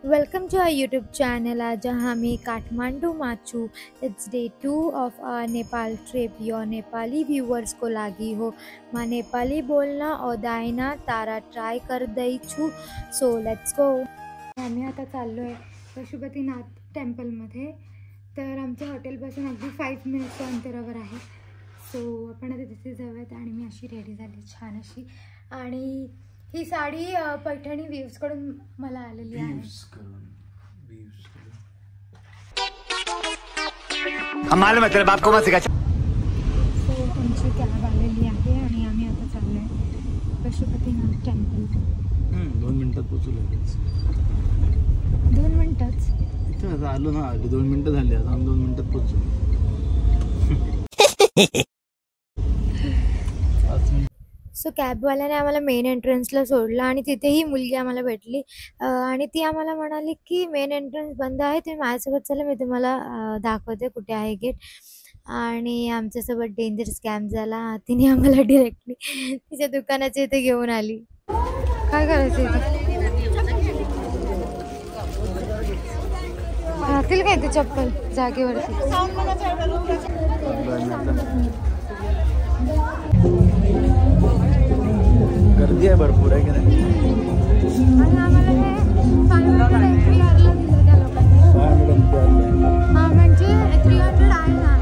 Welcome to our YouTube channel. आज हम Kathmandu Machu. It's day 2 of our Nepal trip. Your Nepali viewers को लागी हो माँ नेपाली बोलना और दायना तारा ट्राय कर दई छू. So let's go. आम्ही आता चाललो आहे पशुपतीनाथ टेम्पलमध्ये. तर आमच्या हॉटेलपासून अगदी 5 मिनिटच्या अंतरावर आहे. सो आपण आता तिथे जाऊयात. आणि मी अशी रेडी झाली छान अशी. आणि ही साडी पैठणी व्ह्यूज कडून मला आलेली आहे. मालूम है तेरे बाप को मत सिखा. सो आमची कॅब आलेली आहे आणि आम्ही आता चाललोय पशुपतीनाथ टेम्पल. 2 मिनिटात पोहोचू लगेच. 2 मिनिटच इथे आता आलो ना. 2 मिनिटं झाली. आता 2 मिनिटात पोहोचू. सो कॅबवाल्याने आम्हाला मेन एंट्रन्सला सोडलं आणि तिथे ही मुलगी आम्हाला भेटली. आणि ती आम्हाला म्हणाली की मेन एंट्रन्स बंद आहे, तुम्ही माझ्यासोबत चला, मी तुम्हाला दाखवते कुठे आहे गेट. आणि आमच्यासोबत डेंजर स्कॅम झाला. तिने आम्हाला डिरेक्टली तिच्या दुकानाच्या इथे घेऊन आली. काय करायचं इथे? राहतील काय ते चप्पल जागेवरती? गर्दी आहे भरपूर आहे की नाही. आणि आम्हाला हे 500 एंट्री दिलं त्या लोकांनी. हां म्हणजे 300 आहे ना.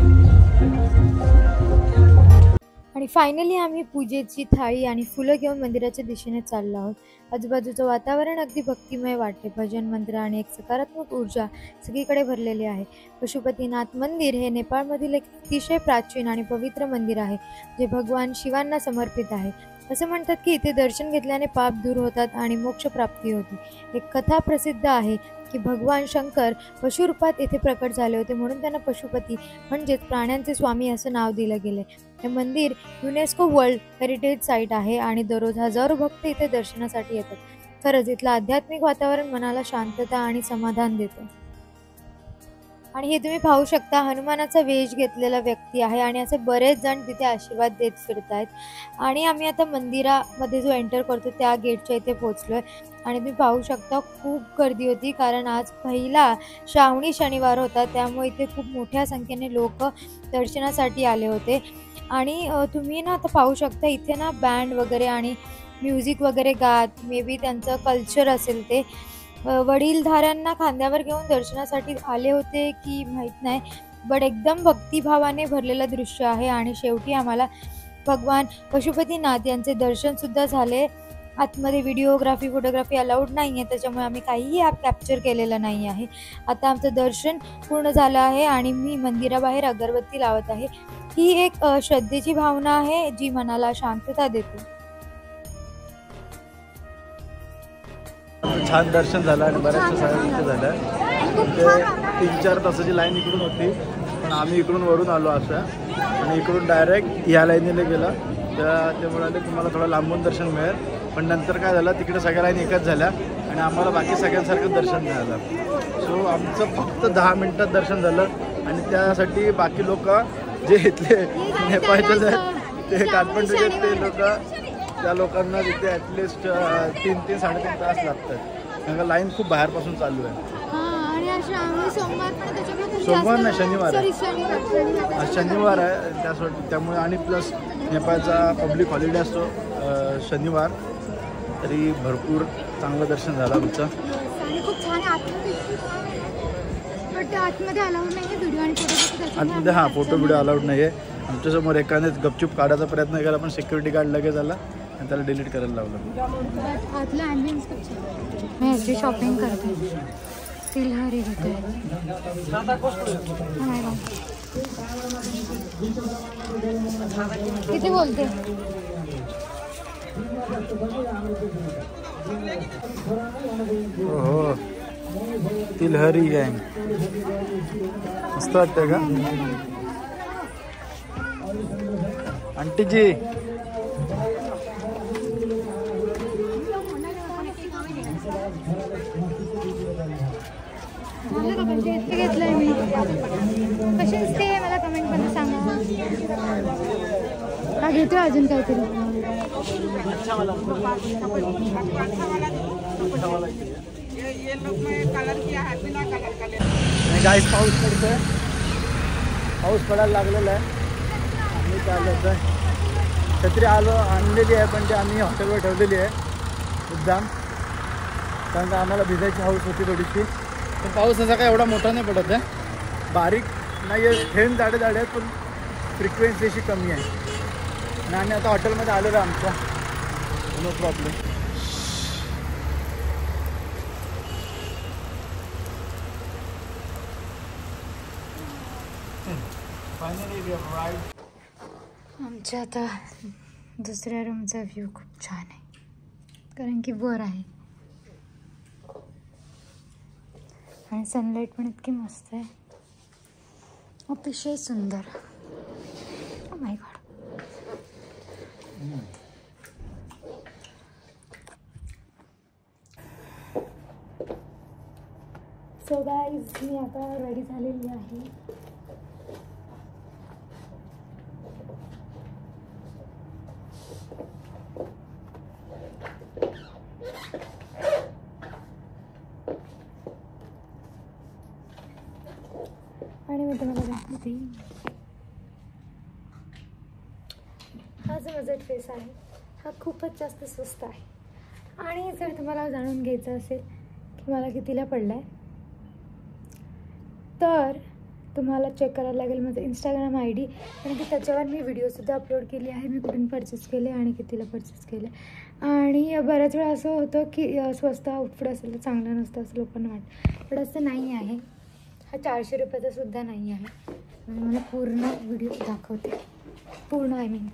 आणि फायनली आम्ही पूजेची थाळी आणि फुलं घेऊन मंदिराच्या दिशेने चाललो आहोत. आजूबाजूचं वातावरण अगदी भक्तिमय वाटते. भजन मंत्र आणि एक सकारात्मक ऊर्जा सगळीकडे भरलेली आहे. पशुपतीनाथ मंदिर हे नेपाळमधील एक अतिशय प्राचीन आणि पवित्र मंदिर आहे, जे भगवान शिवांना समर्पित आहे. असं म्हणतात की इथे दर्शन घेतल्याने पाप दूर होतात आणि मोक्ष प्राप्ती होते. एक कथा प्रसिद्ध आहे की भगवान शंकर पशुरूपात येथे प्रकट झाले होते, म्हणून त्यांना पशुपती म्हणजेच प्राण्यांचे स्वामी असं नाव दिलं गेले. हे मंदिर युनेस्को वर्ल्ड हेरिटेज साईट आहे आणि दररोज हजारो भक्त इथे दर्शनासाठी येतात. खरंच इथलं आध्यात्मिक वातावरण मनाला शांतता आणि समाधान देतं. आणि हे तुम्ही पाहू शकता, हनुमानाचा वेश घेतलेला व्यक्ती आहे आणि असे बरेच जण तिथे आशीर्वाद देत फिरत आहेत. आणि आम्ही आता मंदिरामध्ये जो एंटर करतो त्या गेटच्या इथे पोहोचलोय. आणि तुम्ही पाहू शकता खूप गर्दी होती, कारण आज पहिला श्रावणी शनिवार होता, त्यामुळे इथे खूप मोठ्या संख्येने लोक दर्शनासाठी आले होते. आणि तुम्ही ना आता पाहू शकता इथे ना बँड वगैरे आणि म्युझिक वगैरे गात, मे बी त्यांचं कल्चर असेल ते, वडीलधाऱ्यांना खांद्यावर घेऊन दर्शनासाठी आले होते की माहीत नाही, बट एकदम भक्तिभावाने भरलेलं दृश्य आहे. आणि शेवटी आम्हाला भगवान पशुपतीनाथ यांचे दर्शनसुद्धा झाले. आतमध्ये व्हिडिओग्राफी फोटोग्राफी अलाउड नाही आहे, त्याच्यामुळे आम्ही काहीही ॲप कॅप्चर केलेलं नाही आहे. आता आमचं दर्शन पूर्ण झालं आहे आणि मी मंदिराबाहेर अगरबत्ती लावत आहे. ही एक श्रद्धेची भावना आहे जी मनाला शांतता देते. छान दर्शन झालं आणि बऱ्याचशा साड्या तिथे झाल्या. ते 3-4 तासाची लाईन इकडून होती, पण आम्ही इकडून वरून आलो अशा आणि इकडून डायरेक्ट या लाईनीला गेला. ते म्हणाले तुम्हाला थोडं लांबून दर्शन मिळेल. पण नंतर काय झालं, तिकडे सगळ्या लाईन एकच झाल्या आणि आम्हाला बाकी सगळ्यांसारखं दर्शन मिळालं. सो आमचं फक्त 10 मिनिटात दर्शन झालं. आणि त्यासाठी बाकी लोक जे इथले नेपाळचे ते काठमांडूचे ते लोक, त्या लोकांना तिथे ॲटलिस्ट 3-3 साडेतीन तास लागतात, कारण लाईन खूप बाहेरपासून चालू आहे. सोमवार नाही, शनिवार आहे. आज शनिवार आहे त्यामुळे. आणि प्लस नेपाळचा पब्लिक हॉलिडे असतो शनिवार, तरी भरपूर चांगलं दर्शन झालं आमचं. आतमध्ये हां फोटो व्हिडिओ अलाउड नाही आहे. आमच्यासमोर एकाने गपचूप काढायचा प्रयत्न केला, पण सिक्युरिटी गार्ड लगेच आला आणि त्याला डिलीट करायला लावलं. आतला ॲम्बियन्स मी ह्याची शॉपिंग करते, तिलहरी घेते. किती बोलते? हो, तिलहरी गँग मस्त वाटतंय का आंटीजी? घेतलंय मी. कशी असते मला कमेंट करून सांगा. हा घेतोय अजून काहीतरी. ये लोग में कलर किया है, बिना कलर का ले। गाइस पाऊस पडतोय, पाऊस पडायला लागलेला आहे. आम्ही चाललो होतोय, छत्री आणलेली आहे पण ते आम्ही हॉटेलवर ठेवलेली आहे मुद्दाम, कारण का आम्हाला भिजायची हौस होती थोडीशी. पण पाऊस असा काय एवढा मोठा नाही पडत आहे, बारीक नाही आहे, थेंब जाडे जाडे आहेत, पण फ्रिक्वेन्सी अशी कमी आहे. आणि आम्ही आता हॉटेलमध्ये आलेलो आहे आमच्या, नो प्रॉब्लेम. आमच्या आता दुसऱ्या रूमचा व्ह्यू खूप छान आहे, कारण की वर आहे आणि सनलाईट पण इतकी मस्त आहे, अतिशय सुंदर. Oh my god. So guys, मी आता रेडी झालेली आहे. आणि मी तुम्हाला दाखवते, हा जो माझा ड्रेस आहे हा खूपच जास्त स्वस्त आहे. आणि जर तुम्हाला जाणून घ्यायचं असेल की मला कितीला पडला आहे, तर तुम्हाला चेक करायला लागेल माझं इंस्टाग्राम ID, कारण की त्याच्यावर मी व्हिडिओसुद्धा अपलोड केली आहे, मी कुठून परचेस केले आणि कितीला परचेस केले. आणि बऱ्याच वेळा असं होतं की स्वस्त आउटफिट असेल तर चांगलं नसतं असं लोकांना वाटतं, पण असं नाही आहे. हा 400 रुपयाचा सुद्धा नाही आहे. मला पूर्ण व्हिडिओ दाखवते, पूर्ण आय मीन.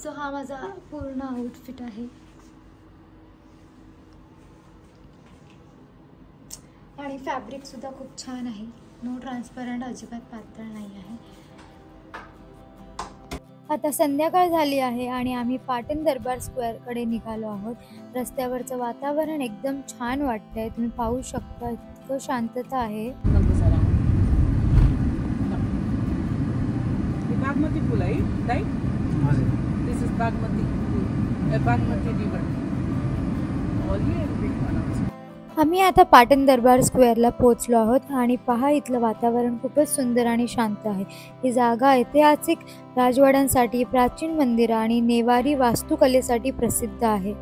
सो हा माझा पूर्ण आउटफिट आहे. आणि फॅब्रिकसुद्धा खूप छान आहे, नो ट्रान्सपरंट, अजिबात पातळ नाही आहे. आता संध्याकाळ झाली आहे आणि आम्ही पाटण दरबार स्क्वेअरकडे निघालो आहोत. रस्त्यावरचं वातावरण एकदम छान वाटतंय, तुम्ही पाहू शकता, इतकं शांतता आहे. बागमती फूल आहे, right? This is Bagmati, Bagmati river. आम्ही आता पाटण दरबार स्क्वेअरला पोहोचलो आहोत आणि पहा, इथलं वातावरण खूपच सुंदर आणि शांत आहे. ही जागा ऐतिहासिक राजवाड्यांसाठी, प्राचीन मंदिरं आणि नेवारी वास्तुकलेसाठी प्रसिद्ध आहे.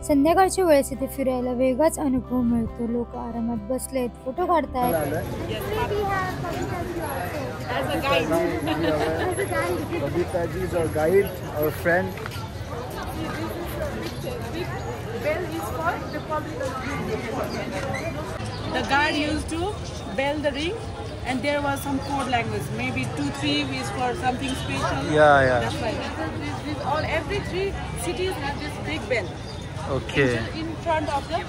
संध्याकाळच्या वेळेस इथे फिरायला वेगळाच अनुभव मिळतो. लोक आरामात बसलेत, photo काढतायत. The guard used to bell the ring, and there was some code language. Maybe 2-3 is for something special. Yeah. That's right. This all every 3 cities have this big bell. Okay. In front of them,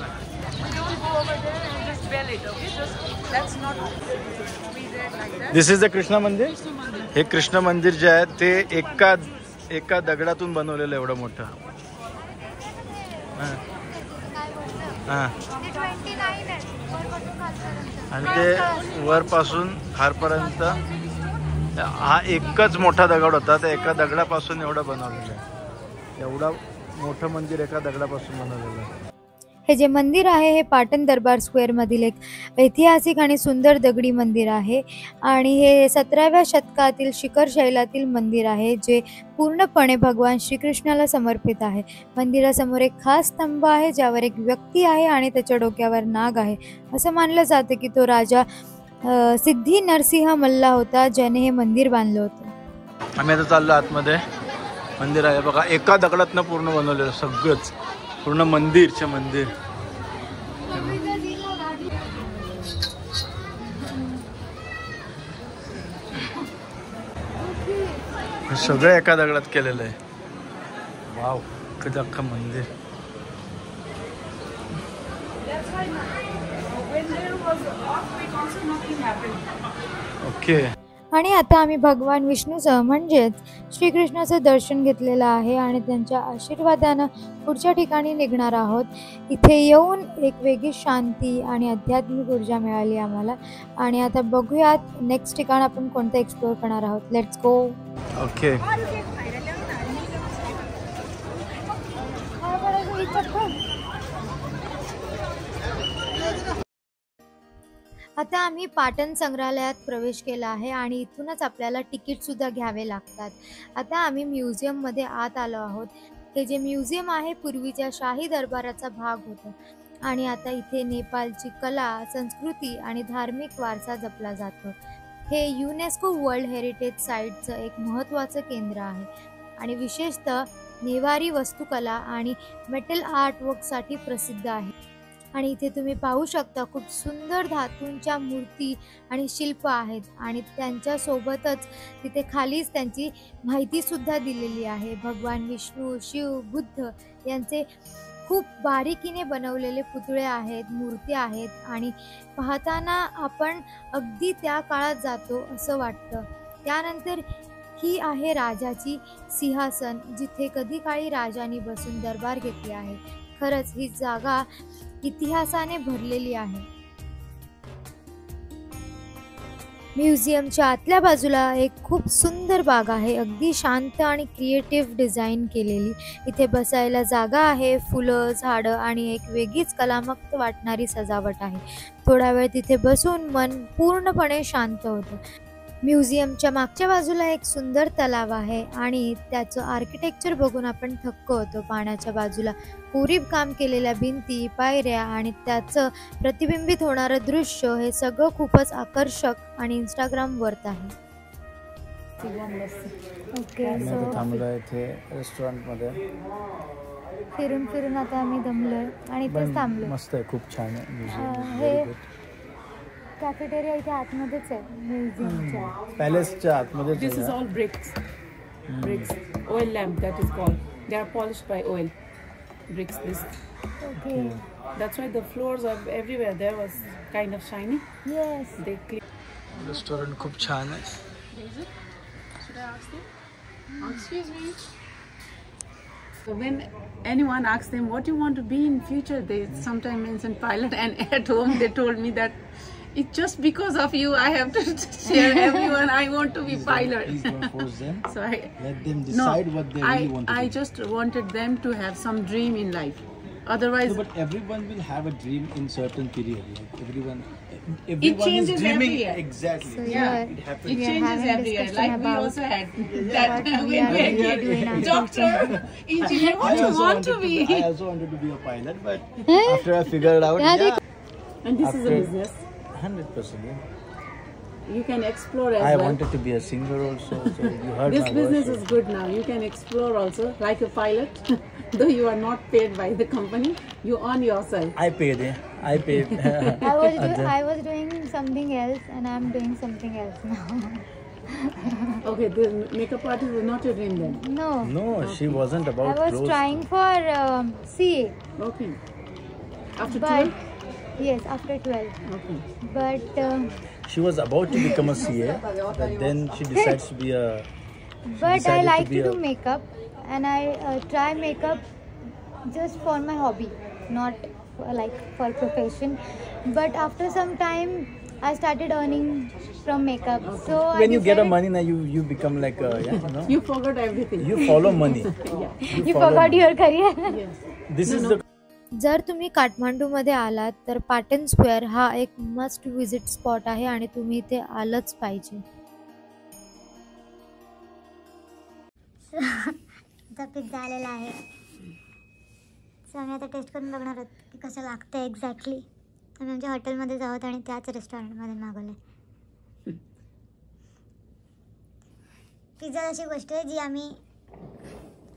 you will go over there and just bell it. Okay, just that's not be there like that. This is the Krishna मंदिर. हे कृष्ण मंदिर जे आहे ते एका दगडातून बनवलेलं एवढं मोठं. आणि ते वरपासून खारपर्यंत हा एकच मोठा दगड होता, त्या एका दगडापासून एवढं बनवलेलं आहे. एवढा मोठं मंदिर एका दगडापासून बनवलेलं आहे. हे जे मंदिर आहे हे पाटण दरबार स्क्वेअरमधील एक ऐतिहासिक आणि सुंदर दगडी मंदिर आहे. आणि हे 17व्या शतकातील शिखर शैलातील मंदिर आहे, जे पूर्णपणे भगवान श्रीकृष्णाला समर्पित आहे. मंदिरासमोर एक खास स्तंभ आहे, ज्यावर एक व्यक्ती आहे आणि त्याच्या डोक्यावर नाग आहे. असं मानलं जातं की तो राजा सिद्धी नरसिंह मल्ला होता, ज्याने हे मंदिर बांधलं होतं. आम्ही आता चाललो आतमध्ये. मंदिर आहे बघा, एका दगडातनं पूर्ण बनवलेलं सगळंच, पूर्ण मंदिर. सगळं एका दगडात केलेलं आहे. वाव, कधी अख्खं मंदिर. ओके. आणि आता आम्ही भगवान विष्णूचं म्हणजेच श्रीकृष्णाचं दर्शन घेतलेलं आहे आणि त्यांच्या आशीर्वादानं पुढच्या ठिकाणी निघणार आहोत. इथे येऊन एक वेगळी शांती आणि आध्यात्मिक ऊर्जा मिळाली आम्हाला. आणि आता बघूयात नेक्स्ट ठिकाण आपण कोणतं एक्सप्लोअर करणार आहोत. Let's go. ओके. आता आम्ही पाटण संग्रहालयात प्रवेश केला आहे आणि इथूनच आपल्याला तिकीटसुद्धा घ्यावे लागतात. आता आम्ही म्युझियममध्ये आत आलो आहोत. हे जे म्युझियम आहे पूर्वीच्या शाही दरबाराचा भाग होता आणि आता इथे नेपाळची कला, संस्कृती आणि धार्मिक वारसा जपला जातो. हे युनेस्को वर्ल्ड हेरिटेज साईटचं एक महत्त्वाचं केंद्र आहे आणि विशेषतः नेवारी वस्तुकला आणि मेटल आर्टवर्कसाठी प्रसिद्ध आहे. आणि इथे तुम्ही पाहू शकता खूप सुंदर धातूंच्या मूर्ती आणि शिल्प आहेत आणि त्यांच्यासोबतच तिथे खालीच त्यांची माहितीसुद्धा दिलेली आहे. भगवान विष्णू, शिव, बुद्ध यांचे खूप बारीकीने बनवलेले पुतळे आहेत, मूर्ती आहेत आणि पाहताना आपण अगदी त्या काळात जातो असं वाटतं. त्यानंतर ही आहे राजाची सिंहासन, जिथे कधी काळी राजांनी बसून दरबार घेतले आहे. खरंच ही जागा इतिहासाने भरलेली आहे. म्युझियमच्या आतल्या बाजूला एक खूप सुंदर बाग आहे, अगदी शांत आणि क्रिएटिव्ह डिझाईन केलेली. इथे बसायला जागा आहे, फुलं, झाडं आणि एक वेगळीच कलामक्त वाटणारी सजावट आहे. थोडा वेळ तिथे बसून मन पूर्णपणे शांत होतं. म्युझियमच्या मागच्या बाजूला एक सुंदर तलाव आहे आणि त्याचं आर्किटेक्चर बघून आपण थक्क होतो. पाण्याच्या बाजूला कोरीव काम केलेल्या भिंती, पायऱ्या आणि त्याचं प्रतिबिंबित होणारं दृश्य हे सगळं खूपच आकर्षक आणि इंस्टाग्राम वर्थ आहे. ओके, आम्ही थांबलो इथे रेस्टॉरंटमध्ये. फिरून फिरून आता आम्ही दमलोय आणि इथेच थांबलो. मस्त आहे, खूप छान आहे म्युझियम. हे कॅफेटेरिया इथे आतमध्येच आहे म्युझियमच्या. पॅलेसच्या आतमध्येच. This is all bricks. Bricks. Oil lamp, that is called. They are polished by oil. Bricks. This. Okay. That's why the floors are everywhere. There was kind of shiny. Yes. They clean. Restaurant खूप छान आहे. Is it? Should I ask them? Excuse me. So when anyone asks them what you want to be in future, they sometimes mention pilot, and at home they told me that it's just because of you I have to share everyone I want to be pilot. Please don't force them. So Let them decide what they really want to I do. just wanted them to have some dream in life. Otherwise, No, but everyone will have a dream in certain period. Like everyone changes is dreaming every year. exactly. So yeah, It happens. it We are changes having every year. discussion Like we about also had that what when we are we really were doing in doctor, engineer. What you want to be? I also wanted to be a pilot, but after I figured out, yeah, And this is a After- business. 100%. Yeah. You can explore as I well. wanted to be a singer also. So you heard This my business voice. is good now. You can explore also like a pilot. Though you are not paid by the company, you earn yourself. I paid. I paid. I was doing something else and I'm doing something else now. Okay, the makeup artist was not your dream then. No. No, she wasn't I about was clothes. trying for CA. Okay. After But 12? yes, after 12. Okay. But She was about to become a CA, but then she decides to be a. I decided like to be to do a- makeup and I try makeup just for my hobby, not like for profession. But after some time I started earning from makeup. So When you get a decided- money now, you become like a, yeah, you know. You forgot everything. You follow money. Yeah. You follow forgot money. your career. Yes. This is the. जर तुम्ही काठमांडूमध्ये आलात तर Patan square हा एक must visit spot आहे आणि तुम्ही इथे आलंच पाहिजे. आता पिझ्झा आलेला आहे. सो आम्ही आता टेस्ट करून बघणार आहोत की कसं लागतं एक्झॅक्टली. आम्ही आमच्या हॉटेलमध्ये आहोत आणि त्याच रेस्टॉरंटमध्ये मागवलं आहे. पिझ्झा अशी गोष्ट आहे जी आम्ही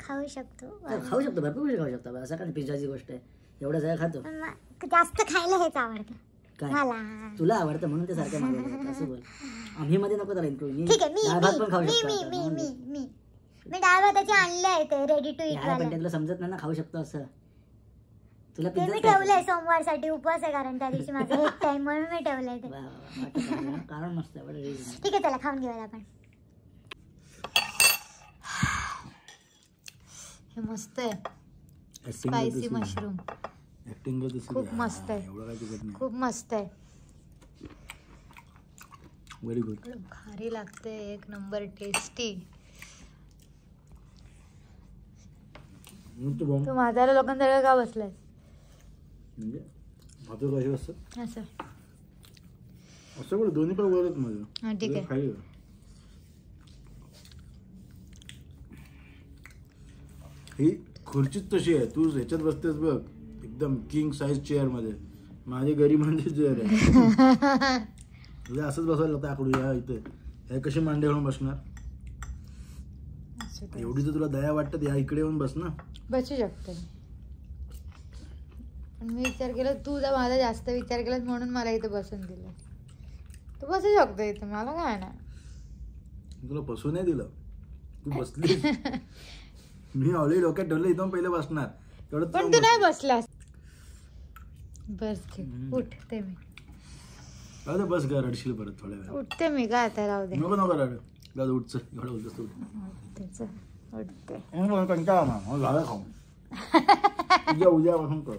खाऊ शकतो. खाऊ शकतो, भरपूर गोष्टी खाऊ शकतो. असं काय पिझ्झाची गोष्ट आहे, एवढं सगळं खातो. पण जास्त खायला हेच आवडतं काय मला. तुला आवडतं म्हणून ते सारखं मागवलं असं बोल. आम्ही मध्ये नको त्याला इन्क्लूड. ठीक आहे. डाळ भात पण खाऊ शकतो मी आता, मी म्हणून मी मी. मी मी डाळ भाताचे आणले आहे ते रेडी टू इट यार, पण वाला. ते तुला समजत नाही ना, खाऊ शकतो असं. तुला ते मी पिझ्झा ठेवलंय सोमवारसाठी, उपवास आहे कारण त्या दिवशी माझा एक टाइम म्हणून मी ठेवलंय ते. कारण मस्त आहे, बरं reason. ठीक आहे, त्याला खाऊन घेऊया आपण. हे मस्त आहे, Acting स्पायसी करतोस ना. मशरूम. Acting करतोस ना. खूप मस्त आहे. एवढं काय तिखट नाही. खूप मस्त आहे. Very good. भारी लागते, एक नंबर टेस्टी. तू म्हाताऱ्या लोकांसारखं का बसलाय म्हणजे भातूर कशी असतं. असं? असं बोल दोन्ही पण वरच माझं. हां ठीक आहे. खाली ही खुर्चीच तशी आहे, तू ह्याच्यात बसतेस बघ एकदम किंग साईज चेअर मध्ये, माझी गरिबांची चेअर आहे. तुला असंच बसायला लागतं आकडू या इथे. हे कशी मांडे घेऊन बसणार? एवढी तर तुला दया वाटत, या इकडे येऊन बस ना. बसू शकते पण मी विचार केला तू माझा जास्त विचार केलास म्हणून मला इथं बसून दिलं. तू बसू शकतो इथं, मला काय ना. तुला बसू नाही दिलं, तू बसली. मी ऑलरेडी डोक्यात ठरलं इथून पहिले बसणार तेवढं. पण तू नाही बसलास. बस उठते मी. अरे बस ग, रडशील परत थोड्या वेळ. उठते मी का आता, राहू दे. नको नको रड, जाऊ उठच एवढं बोलतोस तू. उठते. कंटाळा ना झाला खाऊन. उद्यापासून कर.